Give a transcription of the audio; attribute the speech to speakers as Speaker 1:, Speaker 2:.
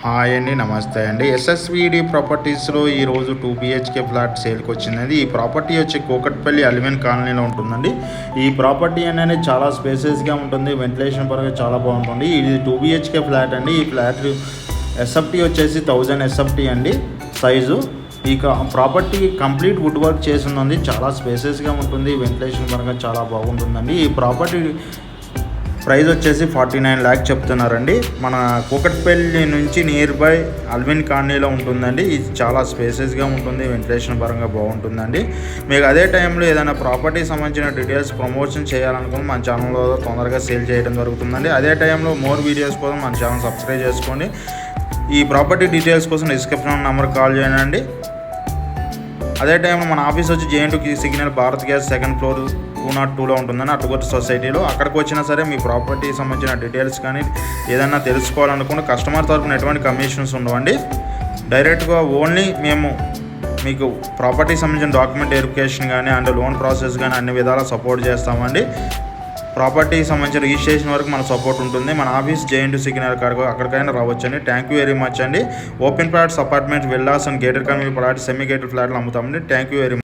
Speaker 1: Hi అండి, నమస్తే అండి. ఎస్ఎస్విడి ప్రాపర్టీస్లో ఈరోజు 2 BHK ఫ్లాట్ సేల్కి వచ్చిందండి. ఈ ప్రాపర్టీ వచ్చి కూకట్పల్లి అలివెన్ కాలనీలో ఉంటుందండి. ఈ ప్రాపర్టీ అనేది చాలా స్పేసెస్గా ఉంటుంది, వెంటిలేషన్ పరంగా చాలా బాగుంటుంది. ఇది 2 BHK ఫ్లాట్ అండి. ఈ ఫ్లాట్ ఎస్ఎఫ్టీ వచ్చేసి 1000 ఎస్ఎఫ్టీ అండి సైజు. ఈ ప్రాపర్టీ కంప్లీట్ వుడ్ వర్క్ చేసి ఉంది, చాలా స్పేసెస్గా ఉంటుంది, వెంటిలేషన్ పరంగా చాలా బాగుంటుందండి. ఈ ప్రాపర్టీ ప్రైస్ వచ్చేసి 49 lakh చెప్తున్నారండి. మన కూకట్పల్లి నుంచి నియర్ బై అల్విన్ కాలనీలో ఉంటుందండి. ఇది చాలా స్పేసెస్గా ఉంటుంది, వెంటిలేషన్ పరంగా బాగుంటుందండి. మీకు అదే టైంలో ఏదైనా ప్రాపర్టీ సంబంధించిన డీటెయిల్స్ ప్రమోషన్ చేయాలనుకుని మన ఛానల్లో తొందరగా సేల్ చేయడం జరుగుతుందండి. అదే టైంలో మోర్ వీడియోస్ కోసం మన ఛానల్ సబ్స్క్రైబ్ చేసుకోండి. ఈ ప్రాపర్టీ డీటెయిల్స్ కోసం డిస్క్రిప్షన్ నెంబర్ కాల్ చేయండి. అదే టైంలో మన ఆఫీస్ వచ్చి JN2 signal Bharat gas 2nd floor 202లో ఉంటుందని అటుగొట్టు సొసైటీలో. అక్కడికి వచ్చినా సరే మీ ప్రాపర్టీ సంబంధించిన డీటెయిల్స్ కానీ ఏదైనా తెలుసుకోవాలనుకున్న కస్టమర్ తరపున ఎటువంటి కమిషన్స్ ఉండవండి. డైరెక్ట్గా ఓన్లీ మేము మీకు ప్రాపర్టీ సంబంధించిన డాక్యుమెంట్ వెరిఫికేషన్ కానీ అండ్ లోన్ ప్రాసెస్ కానీ అన్ని విధాలా సపోర్ట్ చేస్తామండి. ప్రాపర్టీ సంబంధించిన రిజిస్ట్రేషన్ వరకు మన సపోర్ట్ ఉంటుంది. మన ఆఫీస్ JN2 సిగ్నల్ కాడికి అక్కడికైనా రావచ్చండి. థ్యాంక్ యూ వెరీ మచ్ అండి. Open plots, apartments, villas and gated community plots, semi gated ఫ్లాట్లు అమ్ముతామండి. Thank you very much.